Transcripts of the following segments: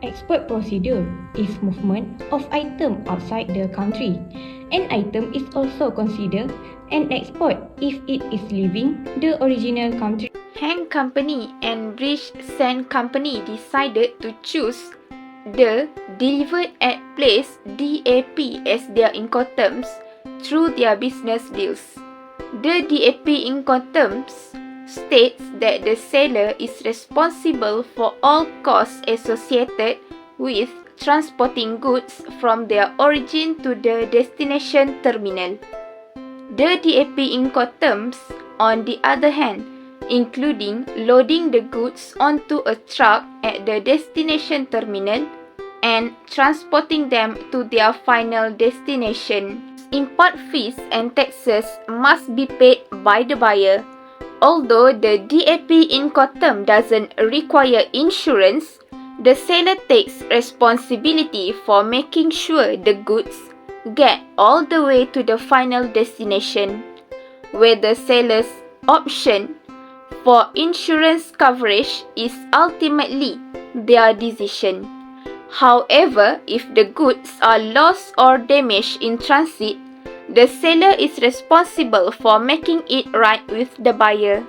Export procedure is movement of item outside the country. An item is also considered an export if it is leaving the original country. Heng Company and British Sand Company decided to choose the Delivered at Place DAP as their Incoterms through their business deals. The DAP Incoterms states that the seller is responsible for all costs associated with transporting goods from their origin to the destination terminal. The DAP Incoterms, on the other hand, including loading the goods onto a truck at the destination terminal and transporting them to their final destination. Import fees and taxes must be paid by the buyer. Although the DAP Incoterm doesn't require insurance, the seller takes responsibility for making sure the goods get all the way to the final destination, where the seller's option for insurance coverage is ultimately their decision. However, if the goods are lost or damaged in transit, the seller is responsible for making it right with the buyer.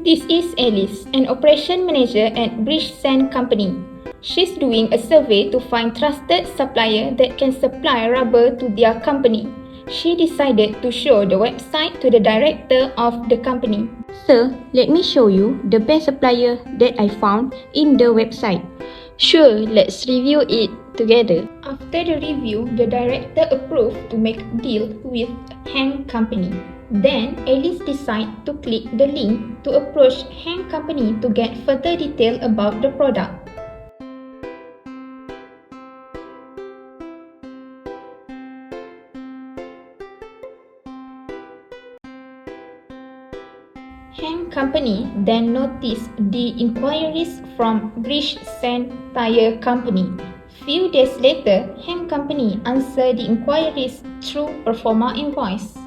This is Alice, an operation manager at British Sand Company. She's doing a survey to find trusted supplier that can supply rubber to their company. She decided to show the website to the director of the company. Sir, let me show you the best supplier that I found in the website. Sure, let's review it together. After the review, the director approved to make a deal with Heng Company. Then, Alice decided to click the link to approach Heng Company to get further detail about the product. Heng Company then noticed the inquiries from British Sand Tire Company. Few days later, Heng Company answered the inquiries through Performa invoice.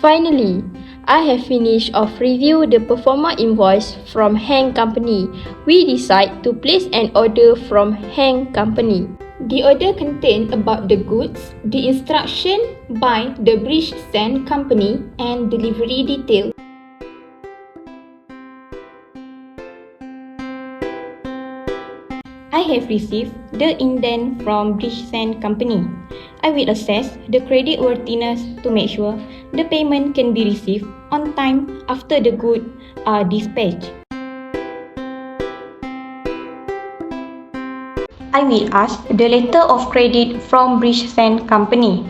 Finally, I have finished of review the Performa invoice from Heng Company. We decide to place an order from Heng Company. The order contained about the goods, the instruction by the British Sand Company, and delivery detail. I have received the indent from British Sand Company. I will assess the creditworthiness to make sure the payment can be received on time after the goods are dispatched. I will ask the letter of credit from British Sand Company.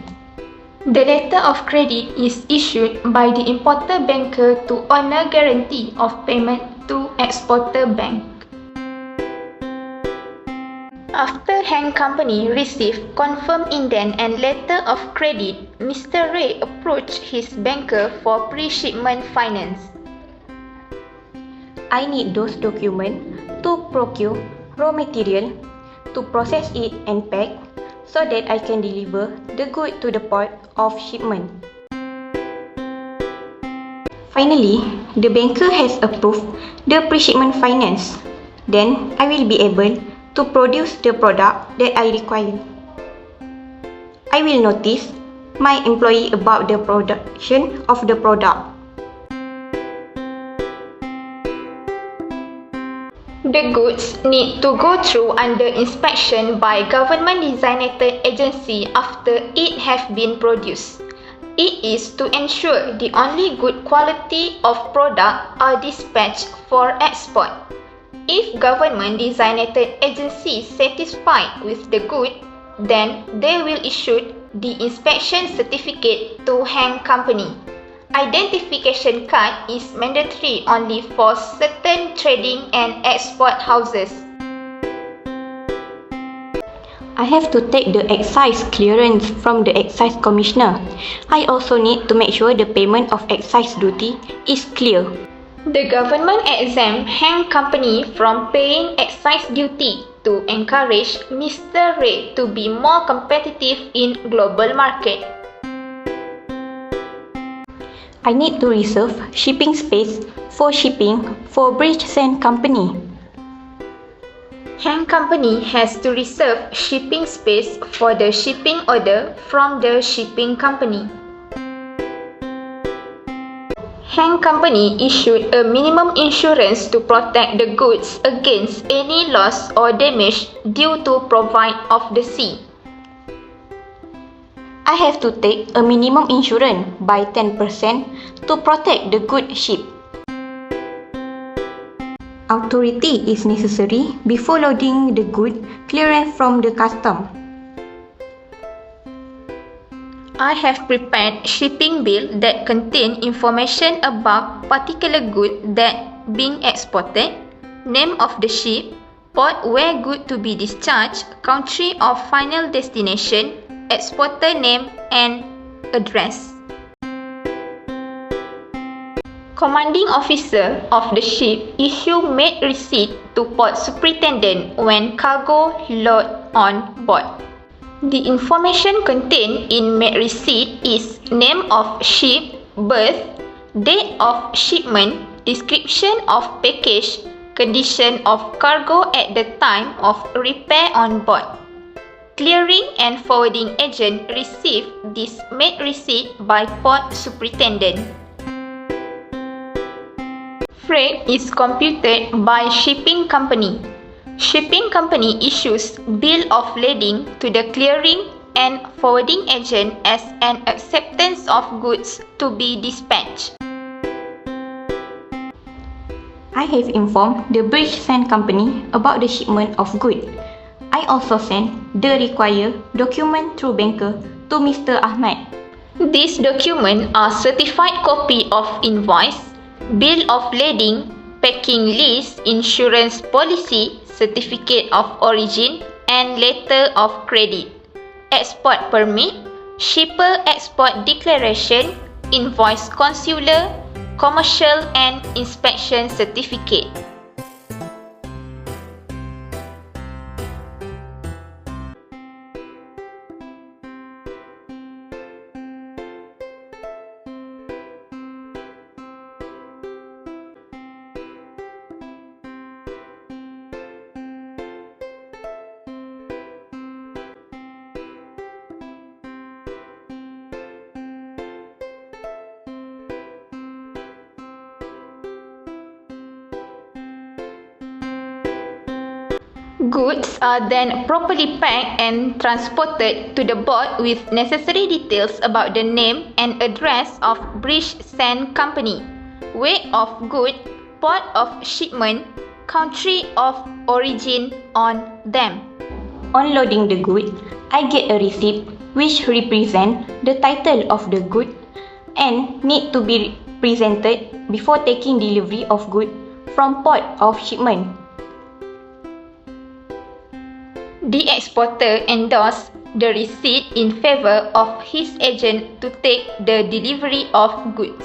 The letter of credit is issued by the importer banker to honor guarantee of payment to exporter bank. After Heng Company received confirmed indent and letter of credit, Mr. Ray approached his banker for pre-shipment finance. I need those documents to procure raw material, to process it and pack so that I can deliver the good to the port of shipment. Finally, the banker has approved the pre-shipment finance. Then I will be able to produce the product that I require. I will notice my employee about the production of the product. The goods need to go through under inspection by government designated agency after it have been produced. It is to ensure the only good quality of product are dispatched for export. If government designated agency satisfied with the good, then they will issue the inspection certificate to Heng Company. Identification card is mandatory only for certain trading and export houses. I have to take the excise clearance from the excise commissioner. I also need to make sure the payment of excise duty is clear. The government exempt Heng Company from paying excise duty to encourage Mr. Ray to be more competitive in global market. I need to reserve shipping space for shipping for Bridge Sand Company. Hang Company has to reserve shipping space for the shipping order from the shipping company. Hang Company issued a minimum insurance to protect the goods against any loss or damage due to provide of the sea. I have to take a minimum insurance by 10% to protect the good ship. Authority is necessary before loading the good clearance from the custom. I have prepared shipping bill that contain information about particular good that being exported, name of the ship, port where good to be discharged, country of final destination, exporter name and address. Commanding officer of the ship issue made receipt to port superintendent when cargo load on board. The information contained in made receipt is name of ship, berth, date of shipment, description of package, condition of cargo at the time of repair on board. Clearing and forwarding agent receive this made receipt by port superintendent. Freight is computed by shipping company. Shipping company issues bill of lading to the clearing and forwarding agent as an acceptance of goods to be dispatched. I have informed the Bridge Sand Company about the shipment of goods. I also sent the required document through banker to Mr. Ahmad. These documents are certified copy of invoice, bill of lading, packing list, insurance policy, certificate of origin and letter of credit, export permit, shipper export declaration, invoice consular, commercial and inspection certificate. Goods are then properly packed and transported to the board with necessary details about the name and address of Bridge Sand Company, weight of good, port of shipment, country of origin on them. On loading the good, I get a receipt which represent the title of the good and need to be presented before taking delivery of good from port of shipment. The exporter endorsed the receipt in favor of his agent to take the delivery of goods.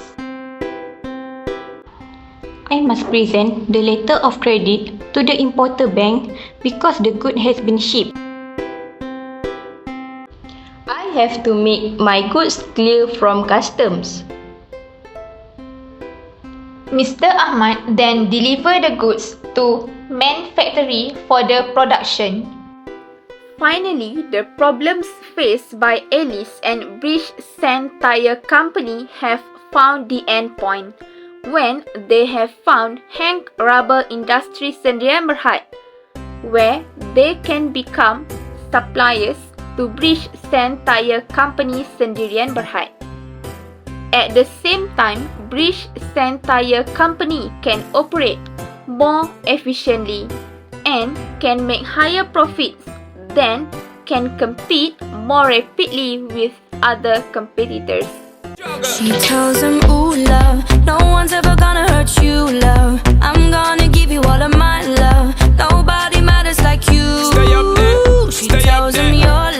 I must present the letter of credit to the importer bank because the good has been shipped. I have to make my goods clear from customs. Mr. Ahmad then delivered the goods to main factory for the production. Finally, the problems faced by Alice and Bridge Sand Tyre Company have found the end point when they have found Hank Rubber Industry Sdn Bhd, where they can become suppliers to Bridge Sand Tyre Company Sdn Bhd. At the same time, Bridge Sand Tyre Company can operate more efficiently and can make higher profits, then can compete more rapidly with other competitors. She tells him, ooh, love, no one's ever gonna hurt you, love. I'm gonna give you all of my love. Nobody matters like you. Stay up there. She tells him, you're